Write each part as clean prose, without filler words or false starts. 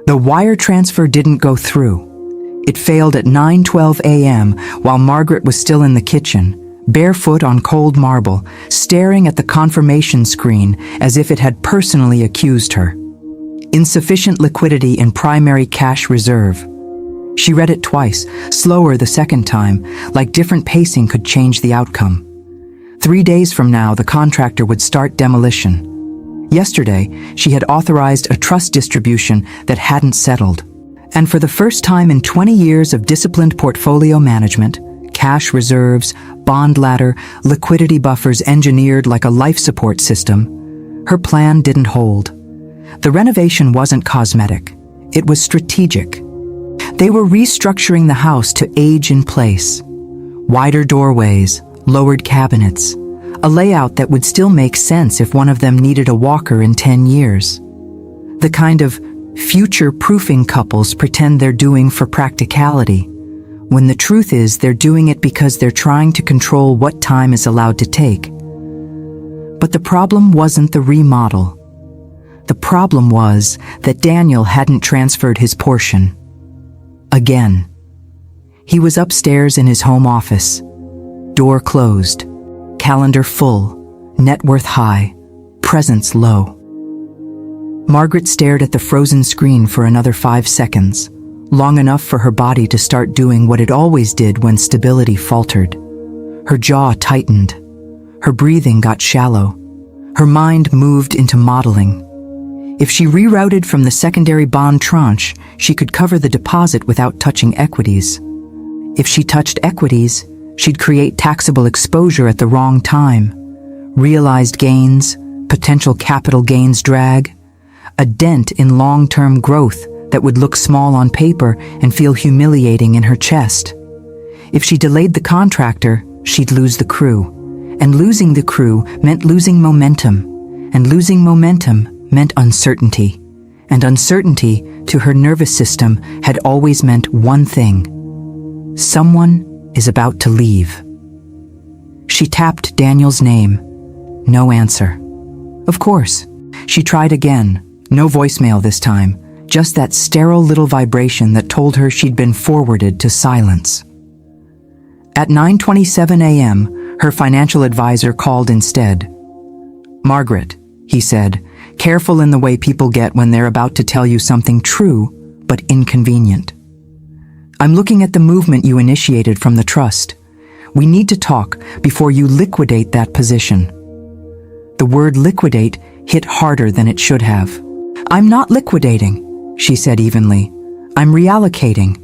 The wire transfer didn't go through. It failed at 9:12 a.m. while Margaret was still in the kitchen, barefoot on cold marble, staring at the confirmation screen as if it had personally accused her. Insufficient liquidity in primary cash reserve. She read it twice, slower the second time, like different pacing could change the outcome. 3 days from now, the contractor would start demolition. Yesterday, she had authorized a trust distribution that hadn't settled. And for the first time in 20 years of disciplined portfolio management, cash reserves, bond ladder, liquidity buffers engineered like a life support system, her plan didn't hold. The renovation wasn't cosmetic. It was strategic. They were restructuring the house to age in place. Wider doorways, lowered cabinets, a layout that would still make sense if one of them needed a walker in 10 years. The kind of future-proofing couples pretend they're doing for practicality, when the truth is they're doing it because they're trying to control what time is allowed to take. But the problem wasn't the remodel. The problem was that Daniel hadn't transferred his portion. Again. He was upstairs in his home office. Door closed. Calendar full. Net worth high. Presence low. Margaret stared at the frozen screen for another 5 seconds, long enough for her body to start doing what it always did when stability faltered. Her jaw tightened. Her breathing got shallow. Her mind moved into modeling. If she rerouted from the secondary bond tranche, she could cover the deposit without touching equities. If she touched equities, she'd create taxable exposure at the wrong time. Realized gains, potential capital gains drag, a dent in long-term growth that would look small on paper and feel humiliating in her chest. If she delayed the contractor, she'd lose the crew. And losing the crew meant losing momentum. And losing momentum meant uncertainty. And uncertainty, to her nervous system, had always meant one thing. Someone is about to leave. She tapped Daniel's name. No answer. Of course. She tried again. No voicemail this time. Just that sterile little vibration that told her she'd been forwarded to silence. At 9:27 a.m., her financial advisor called instead. "Margaret," he said, careful in the way people get when they're about to tell you something true but inconvenient. "I'm looking at the movement you initiated from the trust. We need to talk before you liquidate that position." The word liquidate hit harder than it should have. "I'm not liquidating," she said evenly. "I'm reallocating.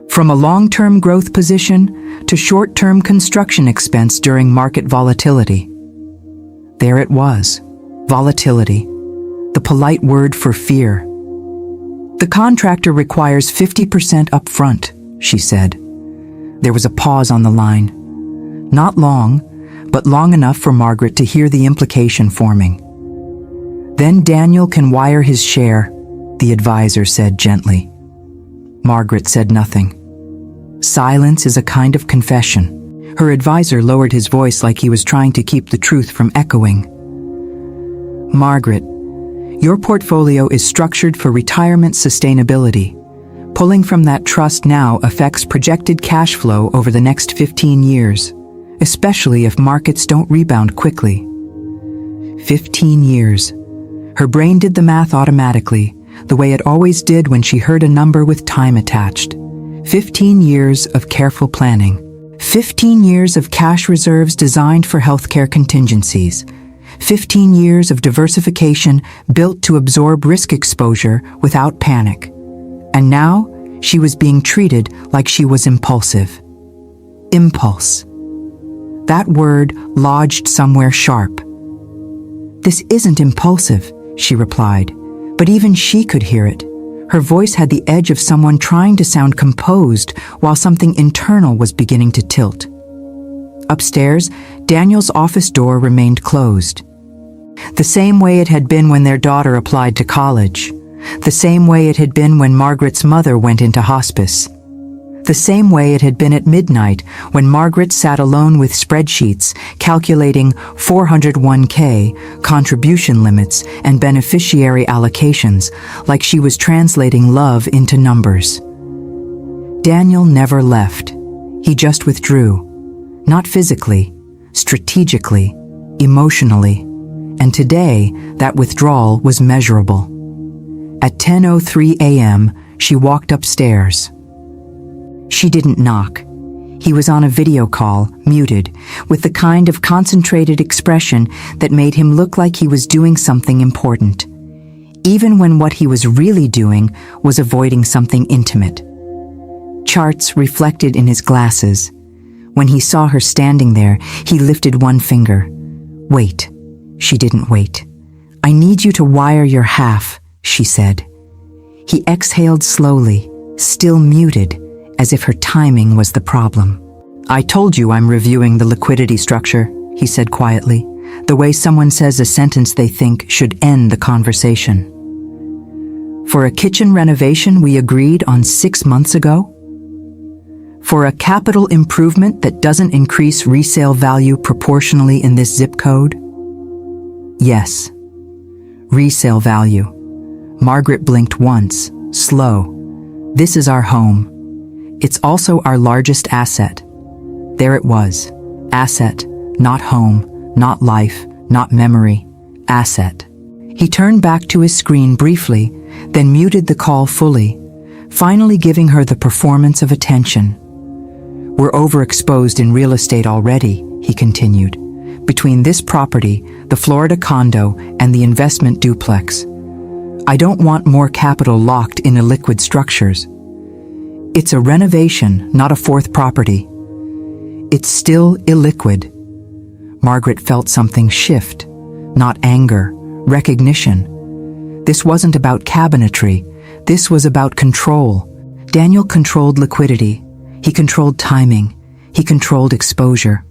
From a long-term growth position to short-term construction expense during market volatility." There it was. Volatility. The polite word for fear. "The contractor requires 50% upfront," she said. There was a pause on the line. Not long, but long enough for Margaret to hear the implication forming. "Then Daniel can wire his share," the advisor said gently. Margaret said nothing. Silence is a kind of confession. Her advisor lowered his voice like he was trying to keep the truth from echoing. "Margaret, your portfolio is structured for retirement sustainability. Pulling from that trust now affects projected cash flow over the next 15 years, especially if markets don't rebound quickly." 15 years. Her brain did the math automatically, the way it always did when she heard a number with time attached. 15 years of careful planning. 15 years of cash reserves designed for healthcare contingencies. 15 years of diversification built to absorb risk exposure without panic. And now, she was being treated like she was impulsive. Impulse. That word lodged somewhere sharp. "This isn't impulsive," she replied, but even she could hear it. Her voice had the edge of someone trying to sound composed while something internal was beginning to tilt. Upstairs, Daniel's office door remained closed. The same way it had been when their daughter applied to college. The same way it had been when Margaret's mother went into hospice. The same way it had been at midnight when Margaret sat alone with spreadsheets calculating 401k, contribution limits, and beneficiary allocations, like she was translating love into numbers. Daniel never left. He just withdrew. Not physically, strategically, emotionally. And today, that withdrawal was measurable. At 10:03 a.m., she walked upstairs. She didn't knock. He was on a video call, muted, with the kind of concentrated expression that made him look like he was doing something important, even when what he was really doing was avoiding something intimate. Charts reflected in his glasses. When he saw her standing there, he lifted one finger. Wait. She didn't wait. I need you to wire your half, she said. He exhaled slowly, still muted, as if her timing was the problem. I told you I'm reviewing the liquidity structure, he said quietly, the way someone says a sentence they think should end the conversation. For a kitchen renovation we agreed on 6 months ago? For a capital improvement that doesn't increase resale value proportionally in this zip code? Yes. Resale value. Margaret blinked once, slow. This is our home. It's also our largest asset. There it was. Asset, not home, not life, not memory. Asset. He turned back to his screen briefly, then muted the call fully, finally giving her the performance of attention. We're overexposed in real estate already, he continued. Between this property, the Florida condo, and the investment duplex. I don't want more capital locked in illiquid structures. It's a renovation, not a fourth property. It's still illiquid. Margaret felt something shift, not anger, recognition. This wasn't about cabinetry. This was about control. Daniel controlled liquidity. He controlled timing. He controlled exposure.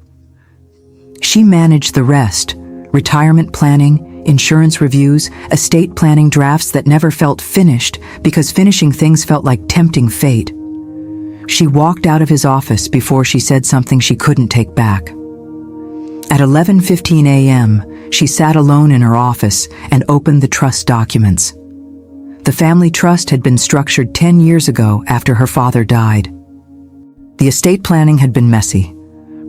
She managed the rest: retirement planning, insurance reviews, estate planning drafts that never felt finished because finishing things felt like tempting fate. She walked out of his office before she said something she couldn't take back. At 11:15 a.m., she sat alone in her office and opened the trust documents. The family trust had been structured 10 years ago after her father died. The estate planning had been messy.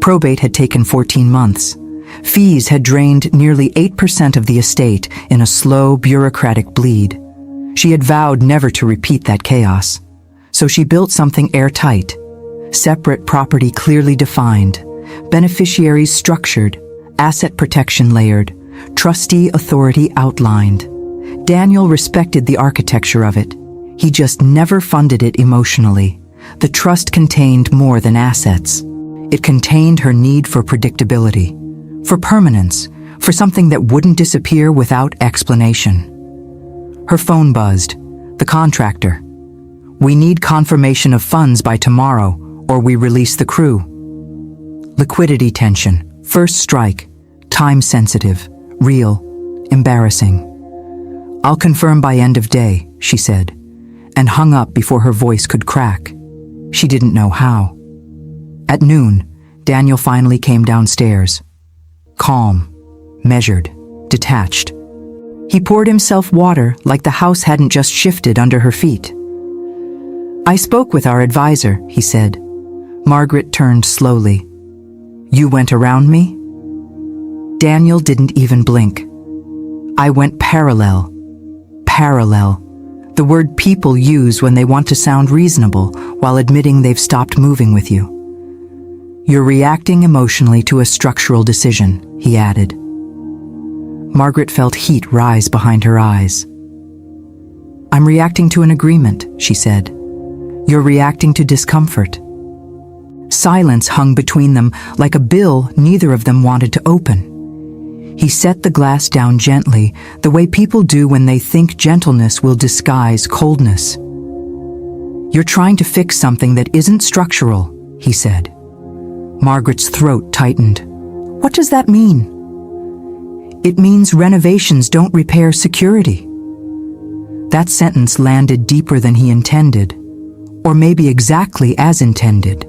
Probate had taken 14 months. Fees had drained nearly 8% of the estate in a slow, bureaucratic bleed. She had vowed never to repeat that chaos. So she built something airtight. Separate property clearly defined. Beneficiaries structured. Asset protection layered. Trustee authority outlined. Daniel respected the architecture of it. He just never funded it emotionally. The trust contained more than assets. It contained her need for predictability, for permanence, for something that wouldn't disappear without explanation. Her phone buzzed. The contractor. We need confirmation of funds by tomorrow, or we release the crew. Liquidity tension. First strike. Time sensitive. Real. Embarrassing. I'll confirm by end of day, she said, and hung up before her voice could crack. She didn't know how. At noon, Daniel finally came downstairs. Calm, measured, detached. He poured himself water like the house hadn't just shifted under her feet. I spoke with our advisor, he said. Margaret turned slowly. You went around me? Daniel didn't even blink. I went parallel. Parallel. The word people use when they want to sound reasonable while admitting they've stopped moving with you. You're reacting emotionally to a structural decision, he added. Margaret felt heat rise behind her eyes. I'm reacting to an agreement, she said. You're reacting to discomfort. Silence hung between them like a bill neither of them wanted to open. He set the glass down gently, the way people do when they think gentleness will disguise coldness. You're trying to fix something that isn't structural, he said. Margaret's throat tightened. What does that mean? It means renovations don't repair security. That sentence landed deeper than he intended. Or maybe exactly as intended.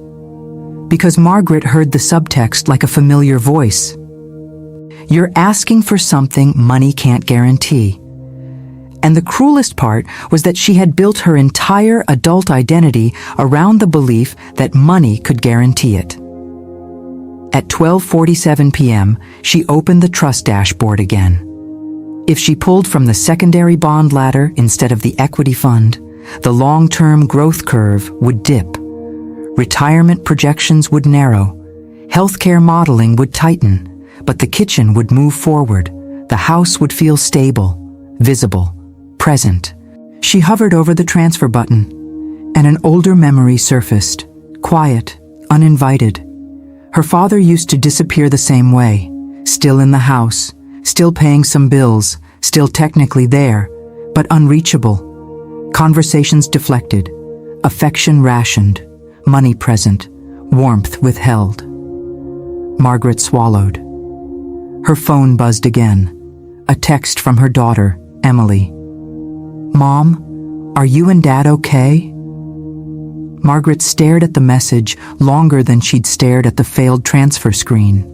Because Margaret heard the subtext like a familiar voice. You're asking for something money can't guarantee. And the cruelest part was that she had built her entire adult identity around the belief that money could guarantee it. At 12:47 p.m., she opened the trust dashboard again. If she pulled from the secondary bond ladder instead of the equity fund, the long-term growth curve would dip. Retirement projections would narrow. Healthcare modeling would tighten. But the kitchen would move forward. The house would feel stable, visible, present. She hovered over the transfer button, and an older memory surfaced, quiet, uninvited. Her father used to disappear the same way, still in the house, still paying some bills, still technically there, but unreachable. Conversations deflected, affection rationed, money present, warmth withheld. Margaret swallowed. Her phone buzzed again. A text from her daughter, Emily. "Mom, are you and Dad okay?" Margaret stared at the message longer than she'd stared at the failed transfer screen.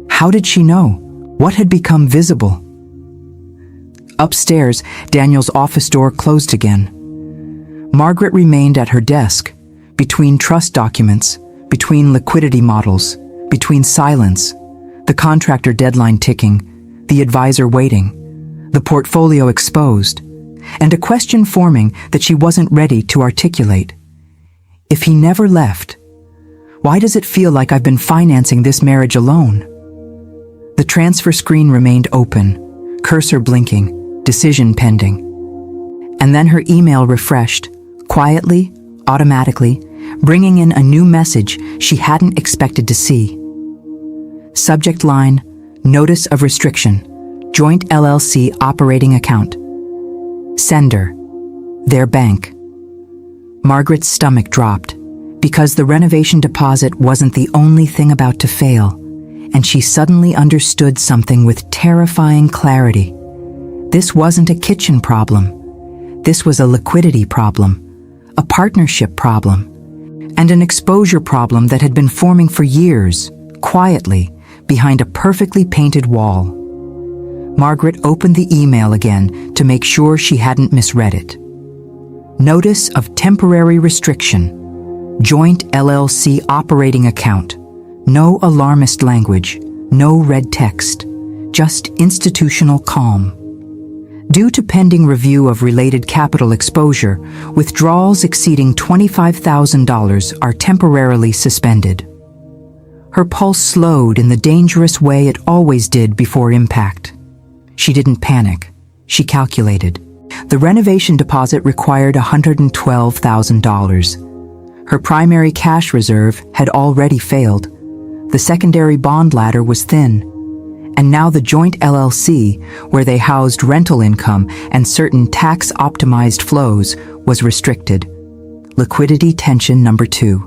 How did she know? What had become visible? Upstairs, Daniel's office door closed again. Margaret remained at her desk, between trust documents, between liquidity models, between silence, the contractor deadline ticking, the advisor waiting, the portfolio exposed, and a question forming that she wasn't ready to articulate. If he never left, why does it feel like I've been financing this marriage alone? The transfer screen remained open, cursor blinking, decision pending. And then her email refreshed, quietly, automatically, bringing in a new message she hadn't expected to see. Subject line, Notice of Restriction, Joint LLC Operating Account. Sender, their bank. Margaret's stomach dropped, because the renovation deposit wasn't the only thing about to fail, and she suddenly understood something with terrifying clarity. This wasn't a kitchen problem. This was a liquidity problem, a partnership problem, and an exposure problem that had been forming for years, quietly, behind a perfectly painted wall. Margaret opened the email again to make sure she hadn't misread it. Notice of Temporary Restriction, Joint LLC Operating Account. No alarmist language, no red text, just institutional calm. Due to pending review of related capital exposure, withdrawals exceeding $25,000 are temporarily suspended. Her pulse slowed in the dangerous way it always did before impact. She didn't panic. She calculated. The renovation deposit required $112,000. Her primary cash reserve had already failed. The secondary bond ladder was thin. And now the joint LLC, where they housed rental income and certain tax-optimized flows, was restricted. Liquidity tension number 2.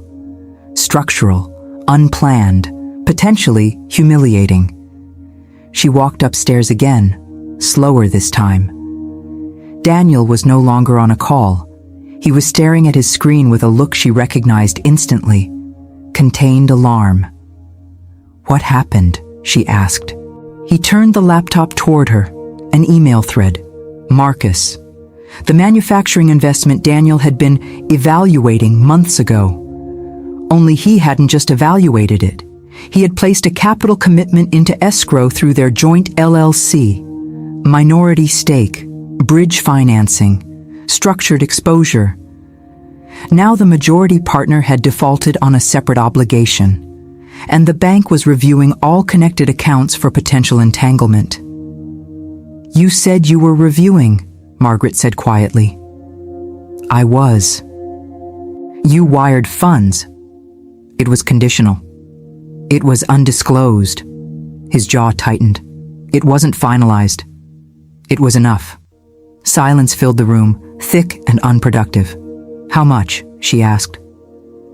Structural, unplanned, potentially humiliating. She walked upstairs again, slower this time. Daniel was no longer on a call. He was staring at his screen with a look she recognized instantly. Contained alarm. "What happened?" she asked. He turned the laptop toward her. An email thread. Marcus. The manufacturing investment Daniel had been evaluating months ago. Only he hadn't just evaluated it. He had placed a capital commitment into escrow through their joint LLC. Minority stake, bridge financing, structured exposure. Now the majority partner had defaulted on a separate obligation, and the bank was reviewing all connected accounts for potential entanglement. "You said you were reviewing," Margaret said quietly. "I was." "You wired funds." It was conditional. It was undisclosed. His jaw tightened. It wasn't finalized. It was enough. Silence filled the room, thick and unproductive. "How much?" she asked.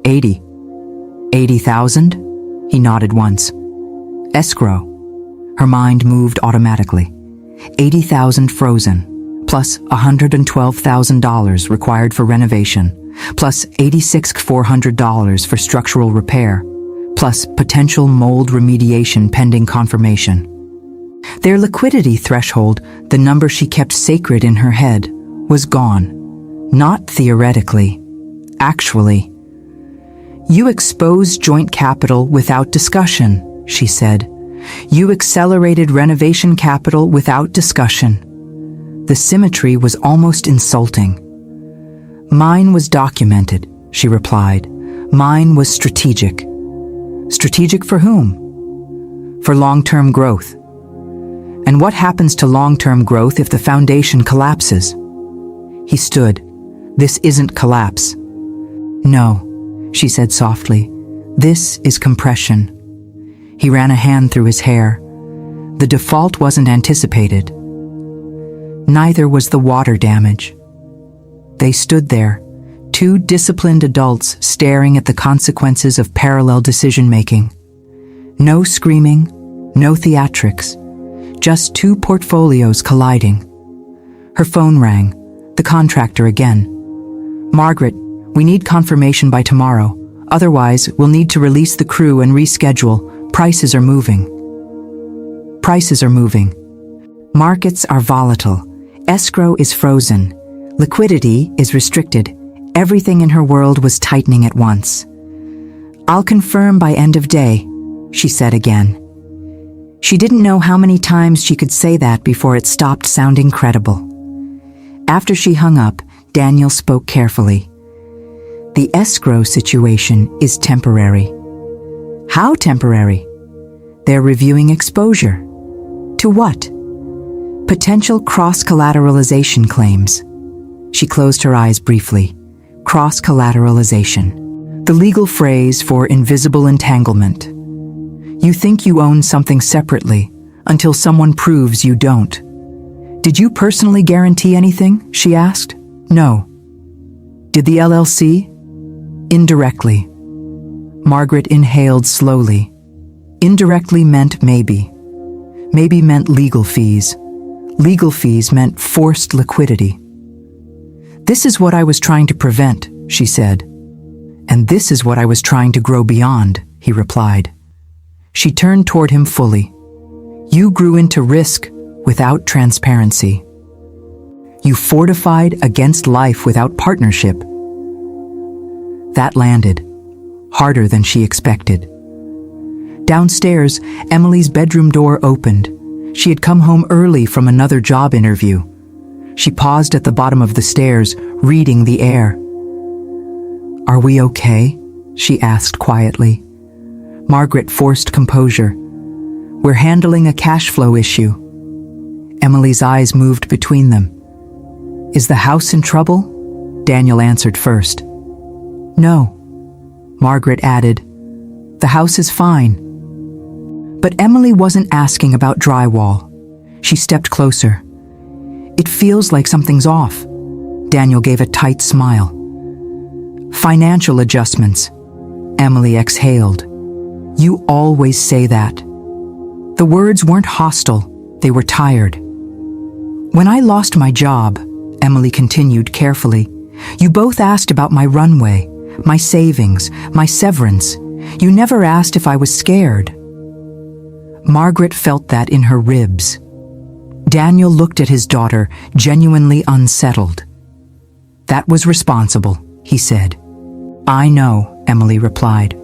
80. 80,000? He nodded once. Escrow. Her mind moved automatically. 80,000 frozen, plus $112,000 required for renovation, plus $86,400 for structural repair, plus potential mold remediation pending confirmation. Their liquidity threshold, the number she kept sacred in her head, was gone. Not theoretically. Actually. "You exposed joint capital without discussion," she said. "You accelerated renovation capital without discussion." The symmetry was almost insulting. "Mine was documented," she replied. "Mine was strategic." Strategic for whom? For long-term growth. And what happens to long-term growth if the foundation collapses? He stood. "This isn't collapse." "No," she said softly. "This is compression." He ran a hand through his hair. The default wasn't anticipated. Neither was the water damage. They stood there, two disciplined adults staring at the consequences of parallel decision-making. No screaming, no theatrics, just two portfolios colliding. Her phone rang, the contractor again. "Margaret, we need confirmation by tomorrow. Otherwise, we'll need to release the crew and reschedule. Prices are moving." Prices are moving. Markets are volatile. Escrow is frozen. Liquidity is restricted. Everything in her world was tightening at once. "I'll confirm by end of day," she said again. She didn't know how many times she could say that before it stopped sounding credible. After she hung up, Daniel spoke carefully. "The escrow situation is temporary." "How temporary?" "They're reviewing exposure." "To what?" "Potential cross-collateralization claims." She closed her eyes briefly. Cross-collateralization. The legal phrase for invisible entanglement. You think you own something separately until someone proves you don't. "Did you personally guarantee anything?" she asked. "No." "Did the LLC?" "Indirectly." Margaret inhaled slowly. Indirectly meant maybe. Maybe meant legal fees. Legal fees meant forced liquidity. "This is what I was trying to prevent," she said. "And this is what I was trying to grow beyond," he replied. She turned toward him fully. "You grew into risk without transparency. You fortified against life without partnership." That landed, harder than she expected. Downstairs, Emily's bedroom door opened. She had come home early from another job interview. She paused at the bottom of the stairs, reading the air. "Are we okay?" she asked quietly. Margaret forced composure. "We're handling a cash flow issue." Emily's eyes moved between them. "Is the house in trouble?" Daniel answered first. "No," Margaret added. "The house is fine." But Emily wasn't asking about drywall. She stepped closer. "It feels like something's off." Daniel gave a tight smile. "Financial adjustments," Emily exhaled. "You always say that." The words weren't hostile, they were tired. "When I lost my job," Emily continued carefully, "you both asked about my runway, my savings, my severance. You never asked if I was scared." Margaret felt that in her ribs. Daniel looked at his daughter, genuinely unsettled. "That was responsible," he said. "I know," Emily replied,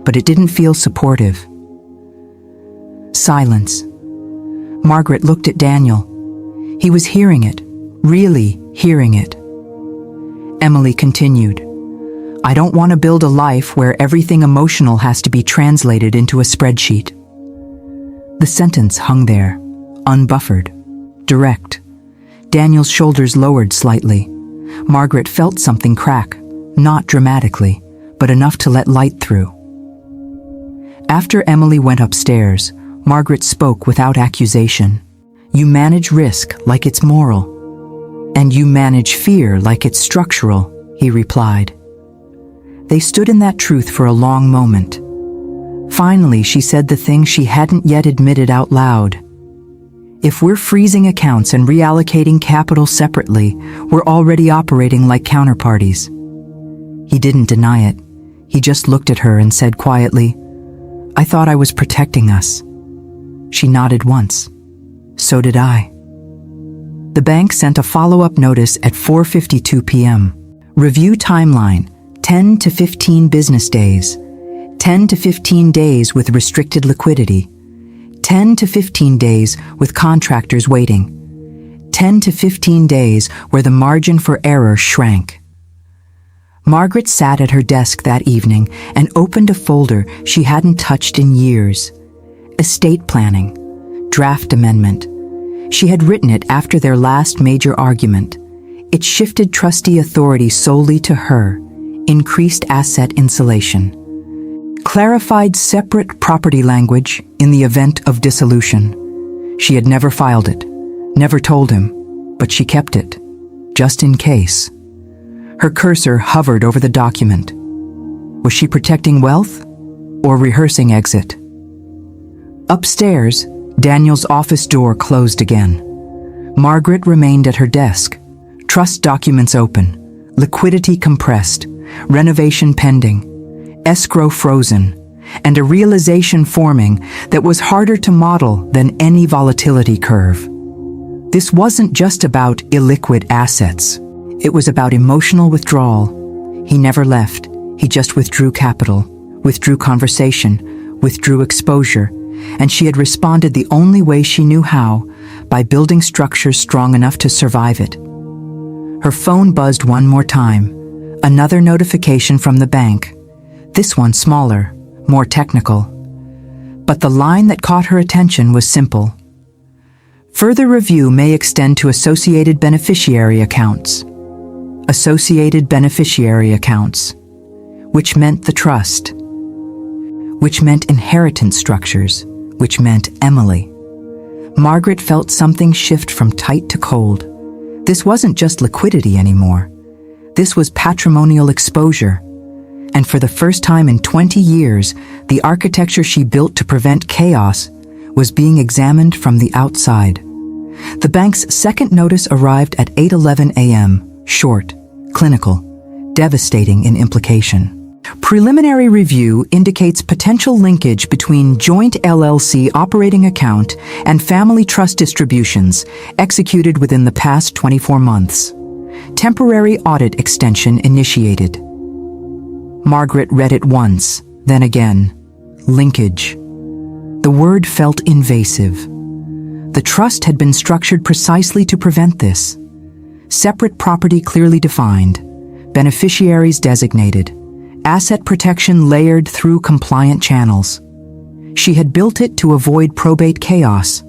but it didn't feel supportive. Silence. Margaret looked at Daniel. He was hearing it, really hearing it. Emily continued, "I don't want to build a life where everything emotional has to be translated into a spreadsheet." The sentence hung there, unbuffered, direct. Daniel's shoulders lowered slightly. Margaret felt something crack, not dramatically, but enough to let light through. After Emily went upstairs, Margaret spoke without accusation. "You manage risk like it's moral. And you manage fear like it's structural," he replied. They stood in that truth for a long moment. Finally, she said the thing she hadn't yet admitted out loud. "If we're freezing accounts and reallocating capital separately, we're already operating like counterparties." He didn't deny it. He just looked at her and said quietly, "I thought I was protecting us." She nodded once. So did I. The bank sent a follow-up notice at 4:52 p.m. Review timeline, 10 to 15 business days. 10 to 15 days with restricted liquidity. 10 to 15 days with contractors waiting. 10 to 15 days where the margin for error shrank. Margaret sat at her desk that evening and opened a folder she hadn't touched in years. Estate planning. Draft amendment. She had written it after their last major argument. It shifted trustee authority solely to her, increased asset insulation, clarified separate property language in the event of dissolution. She had never filed it, never told him, but she kept it, just in case. Her cursor hovered over the document. Was she protecting wealth or rehearsing exit? Upstairs, Daniel's office door closed again. Margaret remained at her desk. Trust documents open, liquidity compressed, renovation pending, escrow frozen, and a realization forming that was harder to model than any volatility curve. This wasn't just about illiquid assets. It was about emotional withdrawal. He never left. He just withdrew capital, withdrew conversation, withdrew exposure, and she had responded the only way she knew how, by building structures strong enough to survive it. Her phone buzzed one more time. Another notification from the bank. This one smaller, more technical. But the line that caught her attention was simple. Further review may extend to associated beneficiary accounts. Associated beneficiary accounts. Which meant the trust. Which meant inheritance structures. Which meant Emily. Margaret felt something shift from tight to cold. This wasn't just liquidity anymore. This was patrimonial exposure. And for the first time in 20 years, the architecture she built to prevent chaos was being examined from the outside. The bank's second notice arrived at 8:11 a.m., short, clinical, devastating in implication. Preliminary review indicates potential linkage between joint LLC operating account and family trust distributions executed within the past 24 months. Temporary audit extension initiated. Margaret read it once, then again. Linkage. The word felt invasive. The trust had been structured precisely to prevent this. Separate property clearly defined, beneficiaries designated, asset protection layered through compliant channels. She had built it to avoid probate chaos,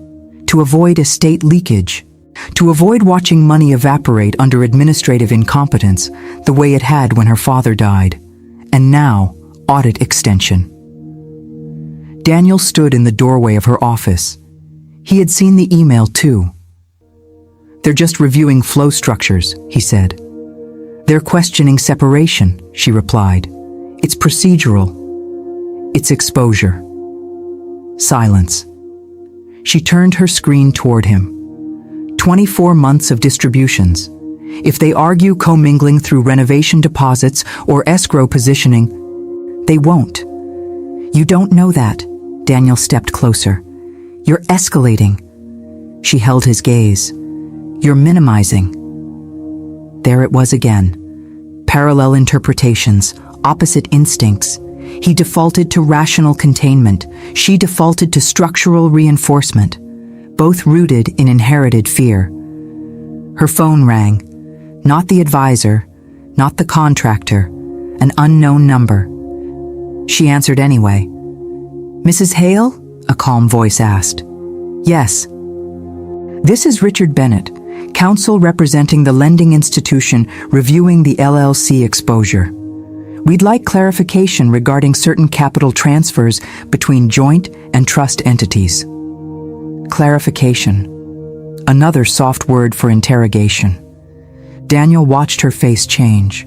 to avoid estate leakage, to avoid watching money evaporate under administrative incompetence the way it had when her father died. And now, audit extension. Daniel stood in the doorway of her office. He had seen the email too. "They're just reviewing flow structures," he said. "They're questioning separation," she replied. "It's procedural. It's exposure." Silence. She turned her screen toward him. 24 months of distributions. If they argue commingling through renovation deposits or escrow positioning, they won't. "You don't know that." Daniel stepped closer. "You're escalating." She held his gaze. "You're minimizing." There it was again. Parallel interpretations, opposite instincts. He defaulted to rational containment. She defaulted to structural reinforcement, both rooted in inherited fear. Her phone rang. Not the advisor, not the contractor, an unknown number. She answered anyway. "Mrs. Hale?" a calm voice asked. "Yes." "This is Richard Bennett, counsel representing the lending institution reviewing the LLC exposure. We'd like clarification regarding certain capital transfers between joint and trust entities." Clarification. Another soft word for interrogation. Daniel watched her face change.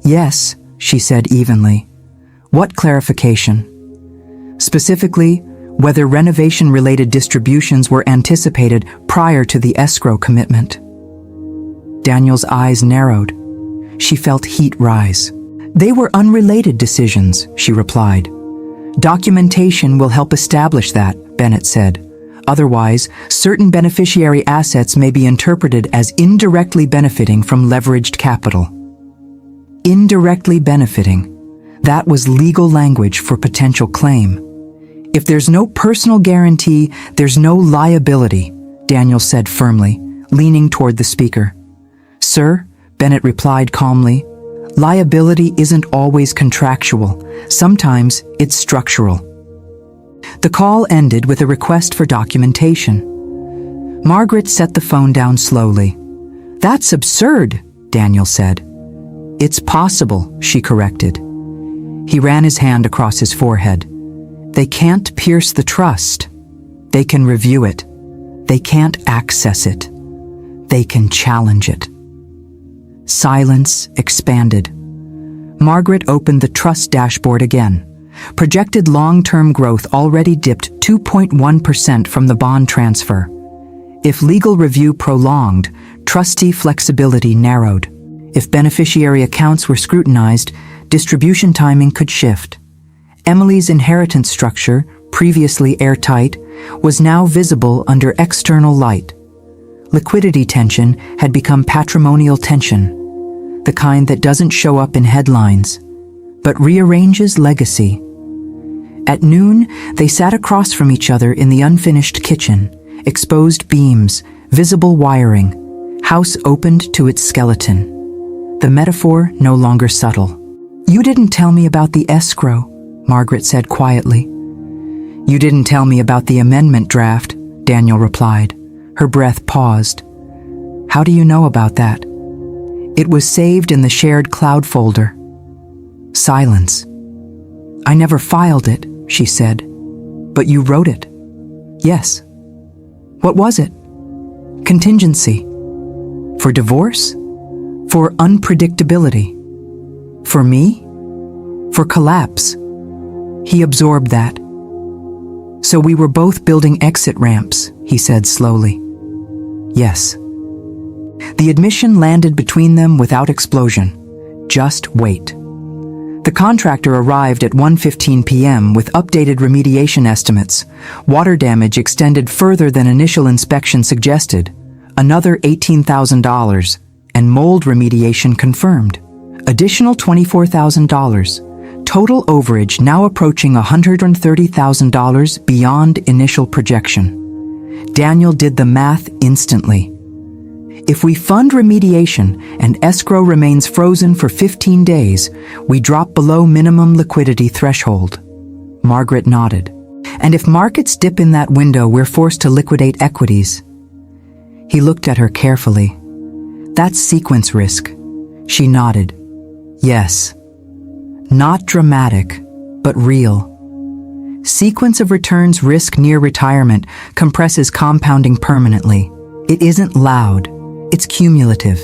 "Yes," she said evenly. "What clarification?" Specifically, whether renovation-related distributions were anticipated prior to the escrow commitment. Daniel's eyes narrowed. She felt heat rise. They were unrelated decisions, she replied. Documentation will help establish that, Bennett said. Otherwise, certain beneficiary assets may be interpreted as indirectly benefiting from leveraged capital. Indirectly benefiting. That was legal language for potential claim. If there's no personal guarantee, there's no liability, Daniel said firmly, leaning toward the speaker. Sir, Bennett replied calmly, liability isn't always contractual. Sometimes it's structural. The call ended with a request for documentation. Margaret set the phone down slowly. That's absurd, Daniel said. It's possible, she corrected. He ran his hand across his forehead. They can't pierce the trust. They can review it. They can't access it. They can challenge it. Silence expanded. Margaret opened the trust dashboard again. Projected long-term growth already dipped 2.1% from the bond transfer. If legal review prolonged, trustee flexibility narrowed. If beneficiary accounts were scrutinized, distribution timing could shift. Emily's inheritance structure, previously airtight, was now visible under external light. Liquidity tension had become patrimonial tension, the kind that doesn't show up in headlines, but rearranges legacy. At noon, they sat across from each other in the unfinished kitchen, exposed beams, visible wiring, house opened to its skeleton. The metaphor no longer subtle. You didn't tell me about the escrow, Margaret said quietly. You didn't tell me about the amendment draft, Daniel replied. Her breath paused. How do you know about that? It was saved in the shared cloud folder. Silence. I never filed it, she said. But you wrote it. Yes. What was it? Contingency. For divorce? For unpredictability? For me? For collapse? He absorbed that. So we were both building exit ramps, he said slowly. Yes. The admission landed between them without explosion. Just wait. The contractor arrived at 1:15 p.m. with updated remediation estimates. Water damage extended further than initial inspection suggested. Another $18,000, and mold remediation confirmed. Additional $24,000. Total overage now approaching $130,000 beyond initial projection. Daniel did the math instantly. If we fund remediation and escrow remains frozen for 15 days, we drop below minimum liquidity threshold. Margaret nodded. And if markets dip in that window, we're forced to liquidate equities. He looked at her carefully. That's sequence risk. She nodded. Yes. Not dramatic, but real. Sequence of returns risk near retirement compresses compounding permanently. It isn't loud. It's cumulative.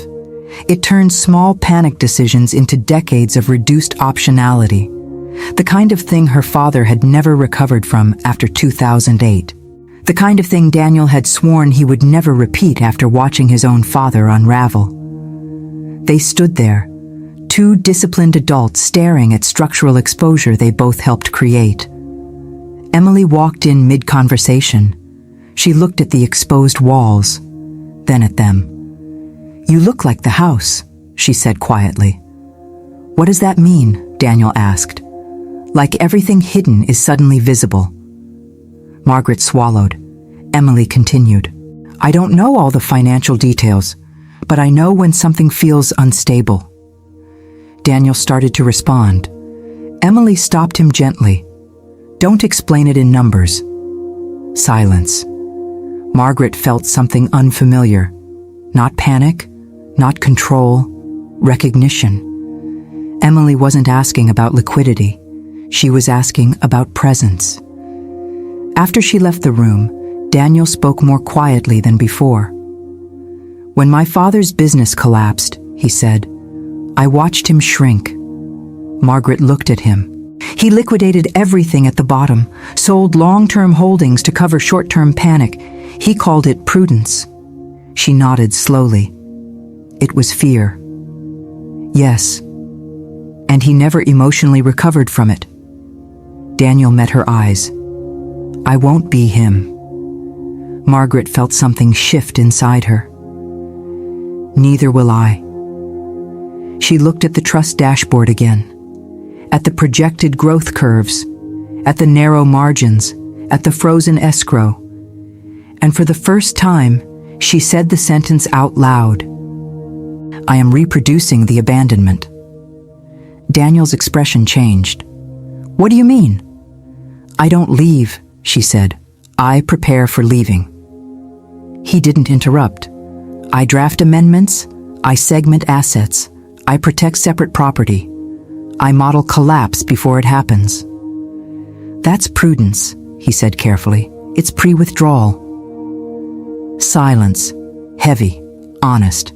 It turns small panic decisions into decades of reduced optionality. The kind of thing her father had never recovered from after 2008. The kind of thing Daniel had sworn he would never repeat after watching his own father unravel. They stood there, two disciplined adults staring at structural exposure they both helped create. Emily walked in mid-conversation. She looked at the exposed walls, then at them. You look like the house, she said quietly. What does that mean? Daniel asked. Like everything hidden is suddenly visible. Margaret swallowed. Emily continued. I don't know all the financial details, but I know when something feels unstable. Daniel started to respond. Emily stopped him gently. Don't explain it in numbers. Silence. Margaret felt something unfamiliar. Not panic, not control, recognition. Emily wasn't asking about liquidity. She was asking about presence. After she left the room, Daniel spoke more quietly than before. When my father's business collapsed, he said, I watched him shrink. Margaret looked at him. He liquidated everything at the bottom, sold long-term holdings to cover short-term panic. He called it prudence. She nodded slowly. It was fear. Yes. and he never emotionally recovered from it. Daniel met her eyes. I won't be him. Margaret felt something shift inside her. Neither will I. She looked at the trust dashboard again, at the projected growth curves, at the narrow margins, at the frozen escrow. And for the first time, she said the sentence out loud. I am reproducing the abandonment. Daniel's expression changed. What do you mean? I don't leave, she said. I prepare for leaving. He didn't interrupt. I draft amendments, I segment assets, I protect separate property. I model collapse before it happens. That's prudence, he said carefully. It's pre-withdrawal. Silence. Heavy. Honest.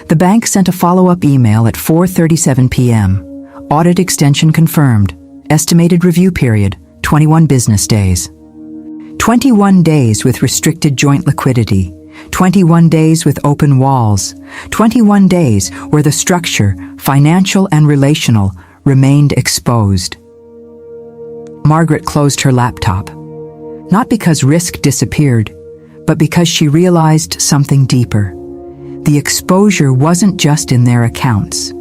The bank sent a follow-up email at 4:37 p.m. Audit extension confirmed. Estimated review period, 21 business days. 21 days with restricted joint liquidity. 21 days with open walls. 21 days where the structure, financial and relational, remained exposed. Margaret closed her laptop. Not because risk disappeared, but because she realized something deeper. The exposure wasn't just in their accounts.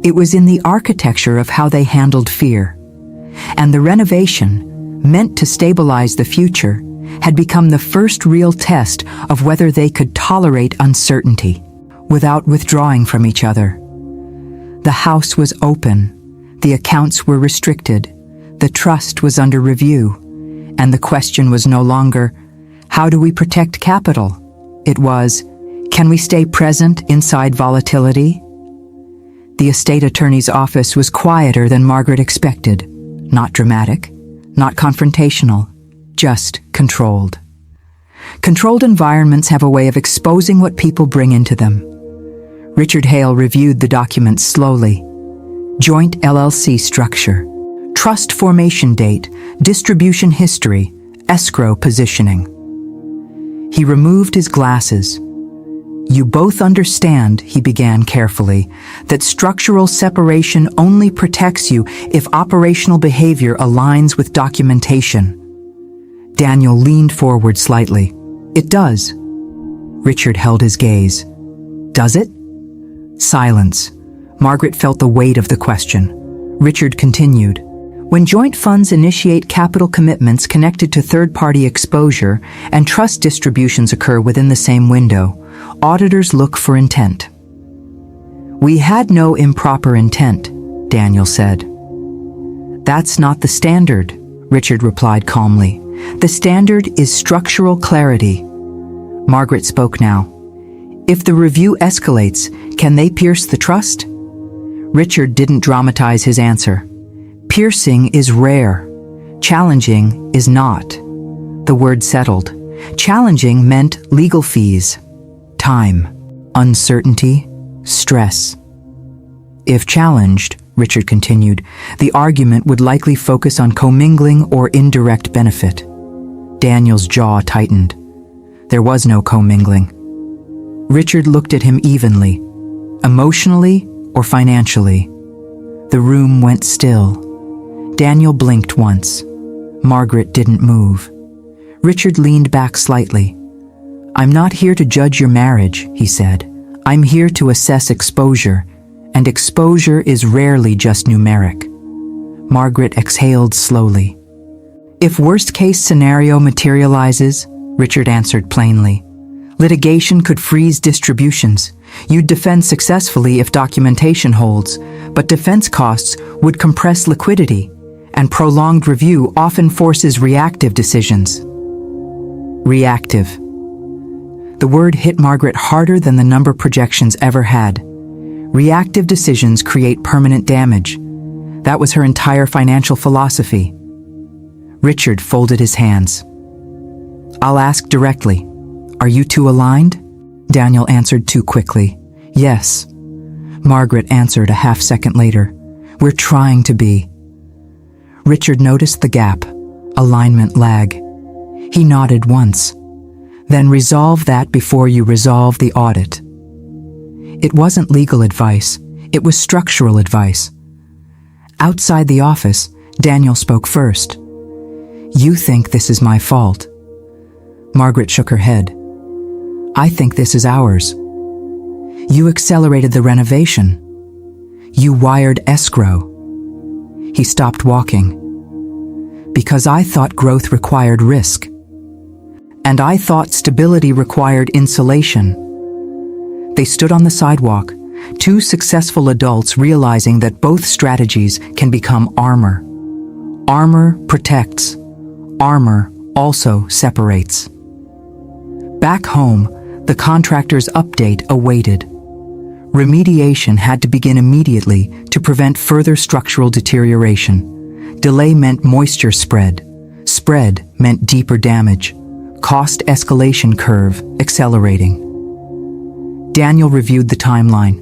It was in the architecture of how they handled fear. And the renovation, meant to stabilize the future, had become the first real test of whether they could tolerate uncertainty without withdrawing from each other. The house was open, the accounts were restricted, the trust was under review, and the question was no longer, how do we protect capital? It was, can we stay present inside volatility? The estate attorney's office was quieter than Margaret expected. Not dramatic, not confrontational, just controlled. Controlled environments have a way of exposing what people bring into them. Richard Hale reviewed the documents slowly. Joint LLC structure, trust formation date, distribution history, escrow positioning. He removed his glasses. You both understand, he began carefully, that structural separation only protects you if operational behavior aligns with documentation. Daniel leaned forward slightly. It does. Richard held his gaze. Does it? Silence. Margaret felt the weight of the question. Richard continued. When joint funds initiate capital commitments connected to third-party exposure and trust distributions occur within the same window, auditors look for intent. We had no improper intent, Daniel said. That's not the standard, Richard replied calmly. The standard is structural clarity. Margaret spoke now. If the review escalates, can they pierce the trust? Richard didn't dramatize his answer. Piercing is rare. Challenging is not. The word settled. Challenging meant legal fees, time, uncertainty, stress. If challenged, Richard continued, the argument would likely focus on commingling or indirect benefit. Daniel's jaw tightened. There was no commingling. Richard looked at him evenly, emotionally or financially. The room went still. Daniel blinked once. Margaret didn't move. Richard leaned back slightly. I'm not here to judge your marriage, he said. I'm here to assess exposure, and exposure is rarely just numeric. Margaret exhaled slowly. If worst-case scenario materializes, Richard answered plainly, litigation could freeze distributions. You'd defend successfully if documentation holds, but defense costs would compress liquidity, and prolonged review often forces reactive decisions. Reactive. The word hit Margaret harder than the number projections ever had. Reactive decisions create permanent damage. That was her entire financial philosophy. Richard folded his hands. I'll ask directly. Are you two aligned? Daniel answered too quickly. Yes. Margaret answered a half-second later. We're trying to be. Richard noticed the gap, alignment lag. He nodded once. Then resolve that before you resolve the audit. It wasn't legal advice. It was structural advice. Outside the office, Daniel spoke first. "You think this is my fault." Margaret shook her head. "I think this is ours. You accelerated the renovation. You wired escrow." He stopped walking. "Because I thought growth required risk. And I thought stability required insulation." They stood on the sidewalk, two successful adults realizing that both strategies can become armor. Armor protects. Armor also separates. Back home, the contractor's update awaited. Remediation had to begin immediately to prevent further structural deterioration. Delay meant moisture spread. Spread meant deeper damage. Cost escalation curve accelerating. Daniel reviewed the timeline.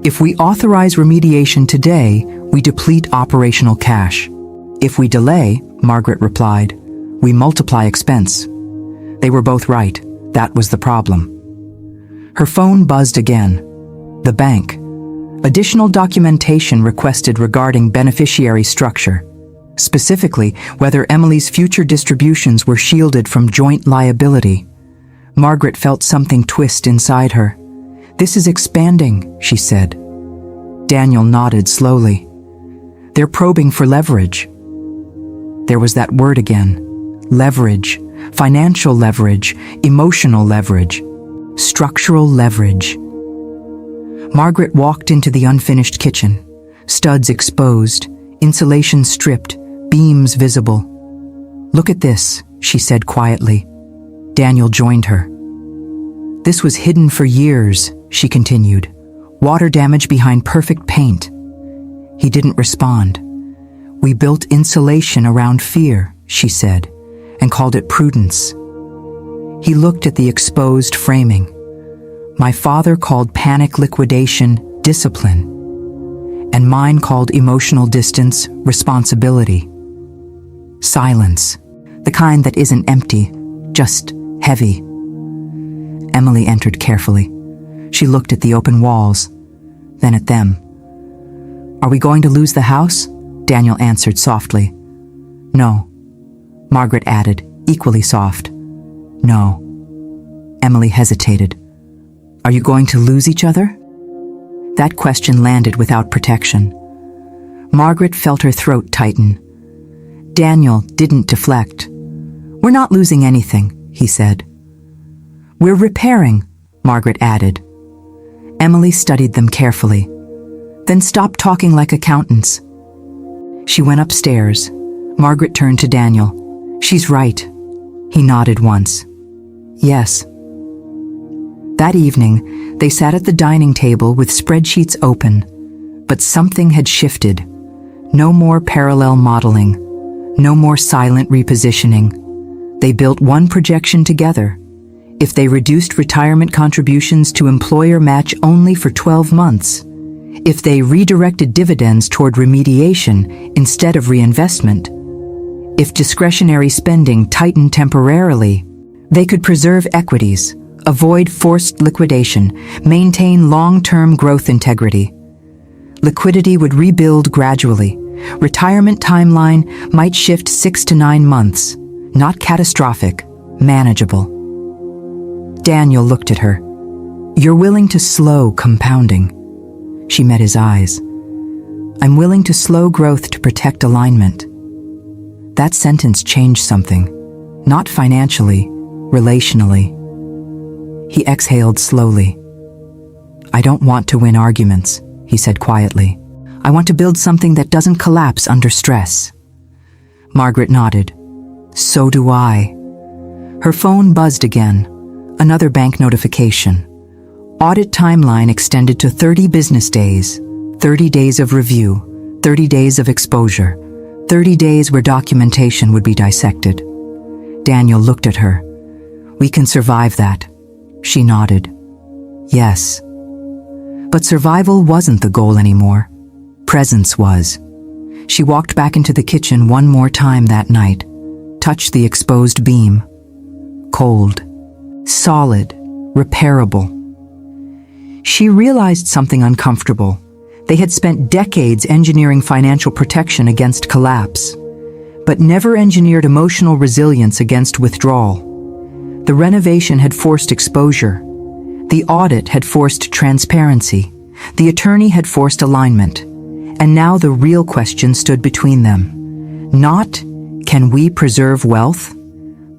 "If we authorize remediation today, we deplete operational cash. If we delay," Margaret replied, "we multiply expense." They were both right. That was the problem. Her phone buzzed again. The bank. Additional documentation requested regarding beneficiary structure. Specifically, whether Emily's future distributions were shielded from joint liability. Margaret felt something twist inside her. "This is expanding," she said. Daniel nodded slowly. "They're probing for leverage." There was that word again. Leverage. Financial leverage. Emotional leverage. Structural leverage. Margaret walked into the unfinished kitchen. Studs exposed, insulation stripped, beams visible. "Look at this," she said quietly. Daniel joined her. "This was hidden for years," she continued. "Water damage behind perfect paint." He didn't respond. "We built insulation around fear," she said, and called it prudence. He looked at the exposed framing. "My father called panic liquidation discipline, and mine called emotional distance responsibility. Silence, the kind that isn't empty, just heavy." Emily entered carefully. She looked at the open walls, then at them. "Are we going to lose the house?" Daniel answered softly. "No." Margaret added, equally soft. "No." Emily hesitated. "Are you going to lose each other?" That question landed without protection. Margaret felt her throat tighten. Daniel didn't deflect. "We're not losing anything," he said. "We're repairing," Margaret added. Emily studied them carefully, then stopped talking like accountants. She went upstairs. Margaret turned to Daniel. "She's right." He nodded once. "Yes." That evening, they sat at the dining table with spreadsheets open, but something had shifted. No more parallel modeling, no more silent repositioning. They built one projection together. If they reduced retirement contributions to employer match only for 12 months, if they redirected dividends toward remediation instead of reinvestment, if discretionary spending tightened temporarily, they could preserve equities, avoid forced liquidation, maintain long-term growth integrity. Liquidity would rebuild gradually. Retirement timeline might shift 6 to 9 months, not catastrophic, manageable. Daniel looked at her. "You're willing to slow compounding." She met his eyes. "I'm willing to slow growth to protect alignment." That sentence changed something, not financially, relationally. He exhaled slowly. "I don't want to win arguments," he said quietly. "I want to build something that doesn't collapse under stress." Margaret nodded. "So do I." Her phone buzzed again. Another bank notification. Audit timeline extended to 30 business days, 30 days of review, 30 days of exposure, 30 days where documentation would be dissected. Daniel looked at her. "We can survive that." She nodded. "Yes." But survival wasn't the goal anymore. Presence was. She walked back into the kitchen one more time that night, touched the exposed beam. Cold, solid, repairable. She realized something uncomfortable. They had spent decades engineering financial protection against collapse, but never engineered emotional resilience against withdrawal. The renovation had forced exposure. The audit had forced transparency. The attorney had forced alignment. And now the real question stood between them. Not, can we preserve wealth?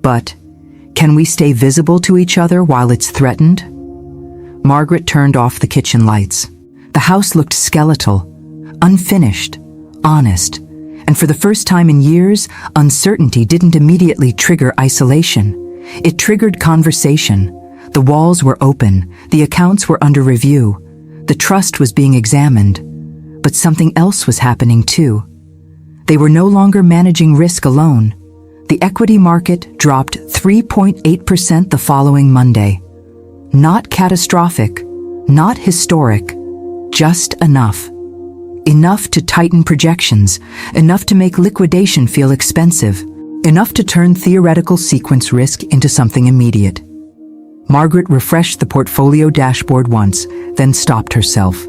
But, can we stay visible to each other while it's threatened? Margaret turned off the kitchen lights. The house looked skeletal, unfinished, honest, and for the first time in years, uncertainty didn't immediately trigger isolation. It triggered conversation. The walls were open, the accounts were under review, the trust was being examined, but something else was happening too. They were no longer managing risk alone. The equity market dropped 3.8% the following Monday. Not catastrophic, not historic, just enough. Enough to tighten projections, enough to make liquidation feel expensive, enough to turn theoretical sequence risk into something immediate. Margaret refreshed the portfolio dashboard once, then stopped herself.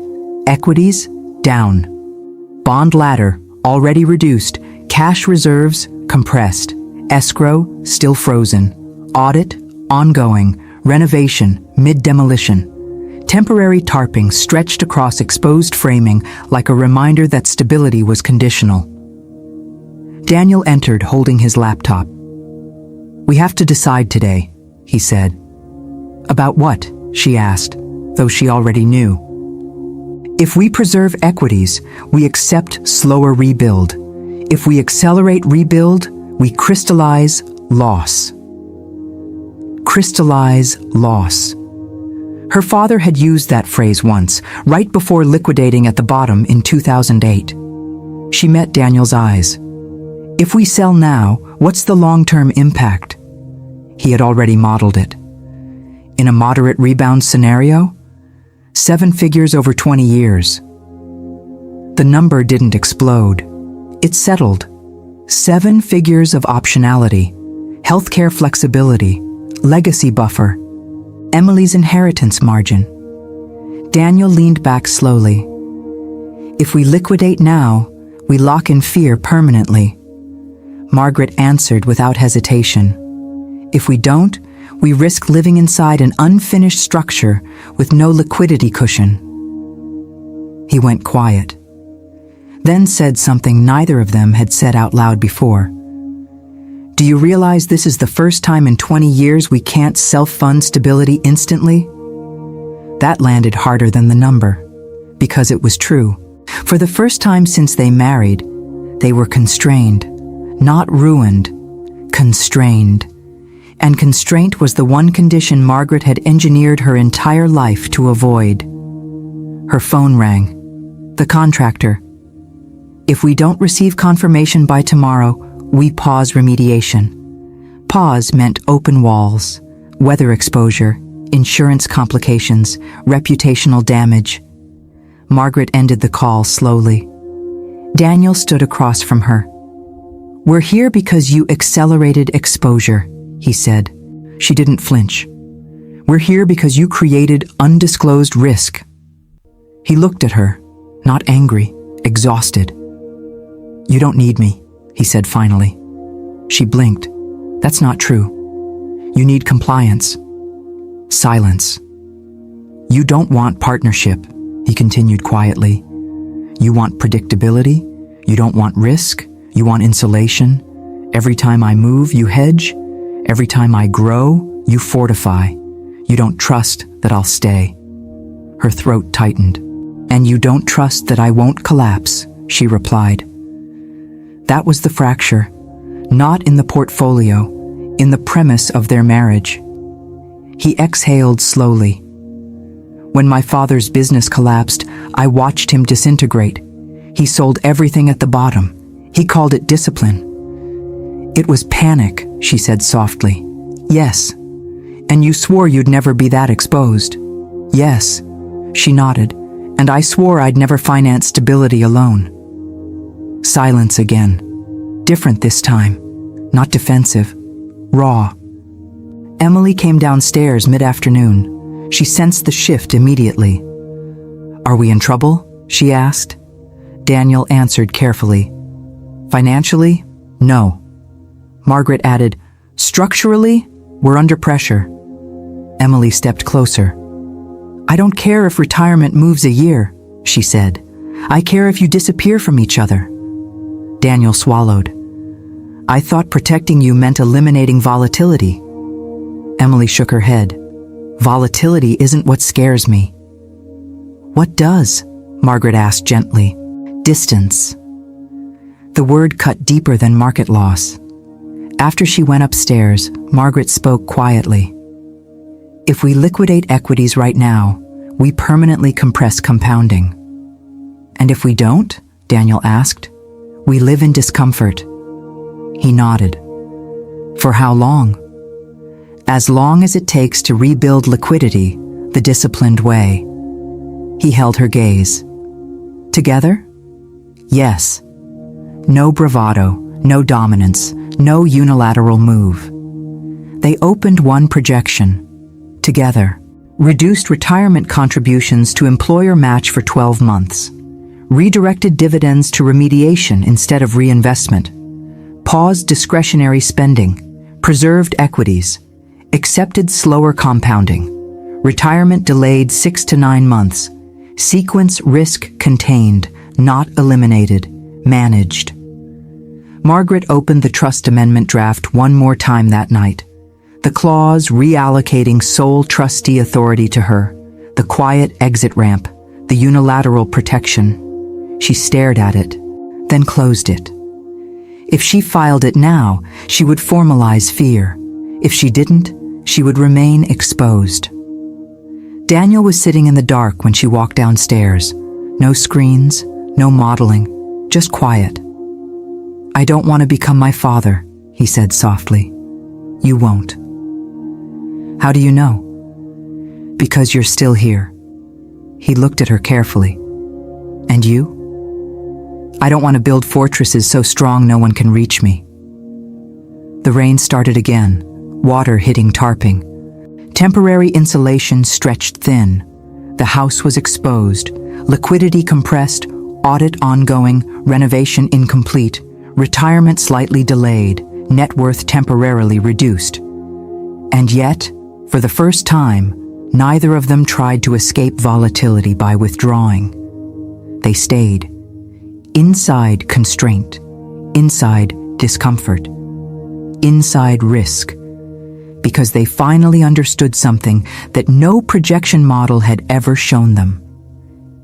Equities, down. Bond ladder, already reduced. Cash reserves, compressed. Escrow, still frozen. Audit, ongoing. Renovation, mid-demolition. Temporary tarping stretched across exposed framing like a reminder that stability was conditional. Daniel entered holding his laptop. "We have to decide today," he said. "About what?" she asked, though she already knew. "If we preserve equities, we accept slower rebuild. If we accelerate rebuild, we crystallize loss." Crystallize loss. Her father had used that phrase once, right before liquidating at the bottom in 2008. She met Daniel's eyes. "If we sell now, what's the long-term impact?" He had already modeled it. In a moderate rebound scenario, 7 figures over 20 years. The number didn't explode. It settled. 7 figures of optionality, healthcare flexibility, legacy buffer, Emily's inheritance margin. Daniel leaned back slowly. "If we liquidate now, we lock in fear permanently." Margaret answered without hesitation. "If we don't, we risk living inside an unfinished structure with no liquidity cushion." He went quiet, then said something neither of them had said out loud before. "Do you realize this is the first time in 20 years we can't self-fund stability instantly?" That landed harder than the number, because it was true. For the first time since they married, they were constrained, not ruined, constrained. And constraint was the one condition Margaret had engineered her entire life to avoid. Her phone rang. The contractor. "If we don't receive confirmation by tomorrow, we pause remediation." Pause meant open walls, weather exposure, insurance complications, reputational damage. Margaret ended the call slowly. Daniel stood across from her. "We're here because you accelerated exposure," he said. She didn't flinch. "We're here because you created undisclosed risk." He looked at her, not angry, exhausted. "You don't need me," he said finally. She blinked. "That's not true. You need compliance." Silence. "You don't want partnership," he continued quietly. "You want predictability. You don't want risk. You want insulation. Every time I move, you hedge. Every time I grow, you fortify. You don't trust that I'll stay." Her throat tightened. "And you don't trust that I won't collapse," she replied. That was the fracture, not in the portfolio, in the premise of their marriage. He exhaled slowly. "When my father's business collapsed, I watched him disintegrate. He sold everything at the bottom. He called it discipline." "It was panic," she said softly. "Yes." "And you swore you'd never be that exposed." "Yes." She nodded. "And I swore I'd never finance stability alone." Silence again. Different this time. Not defensive. Raw. Emily came downstairs mid-afternoon. She sensed the shift immediately. "Are we in trouble?" she asked. Daniel answered carefully. Financially, no. Margaret added, structurally, we're under pressure. Emily stepped closer. I don't care if retirement moves a year, she said. I care if you disappear from each other. Daniel swallowed. I thought protecting you meant eliminating volatility. Emily shook her head. Volatility isn't what scares me. What does? Margaret asked gently. Distance. The word cut deeper than market loss. After she went upstairs, Margaret spoke quietly. If we liquidate equities right now, we permanently compress compounding. And if we don't? Daniel asked. We live in discomfort. He nodded. For how long? As long as it takes to rebuild liquidity the disciplined way. He held her gaze. Together? Yes. No bravado, no dominance, no unilateral move. They opened one projection. Together. Reduced retirement contributions to employer match for 12 months. Redirected dividends to remediation instead of reinvestment. Paused discretionary spending. Preserved equities. Accepted slower compounding. Retirement delayed 6 to 9 months. Sequence risk contained, not eliminated, managed. Margaret opened the trust amendment draft one more time that night. The clause reallocating sole trustee authority to her, the quiet exit ramp, the unilateral protection. She stared at it, then closed it. If she filed it now, she would formalize fear. If she didn't, she would remain exposed. Daniel was sitting in the dark when she walked downstairs. No screens, no modeling, just quiet. I don't want to become my father, he said softly. You won't. How do you know? Because you're still here. He looked at her carefully. And you? I don't want to build fortresses so strong no one can reach me. The rain started again, water hitting tarping. Temporary insulation stretched thin. The house was exposed, liquidity compressed, audit ongoing, renovation incomplete, retirement slightly delayed, net worth temporarily reduced. And yet, for the first time, neither of them tried to escape volatility by withdrawing. They stayed. Inside constraint, inside discomfort, inside risk. Because they finally understood something that no projection model had ever shown them.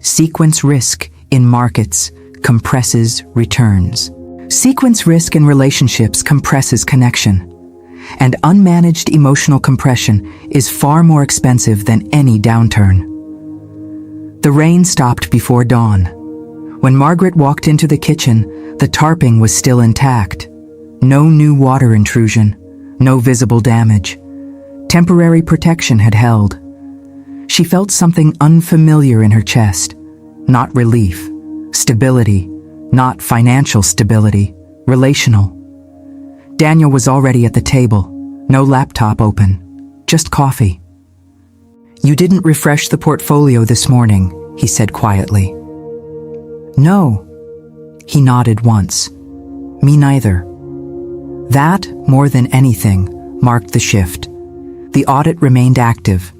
Sequence risk in markets compresses returns. Sequence risk in relationships compresses connection. And unmanaged emotional compression is far more expensive than any downturn. The rain stopped before dawn. When Margaret walked into the kitchen, the tarping was still intact. No new water intrusion, no visible damage. Temporary protection had held. She felt something unfamiliar in her chest. Not relief, stability, not financial stability, relational. Daniel was already at the table, no laptop open, just coffee. You didn't refresh the portfolio this morning, he said quietly. No. He nodded once. Me neither. That, more than anything, marked the shift. The audit remained active.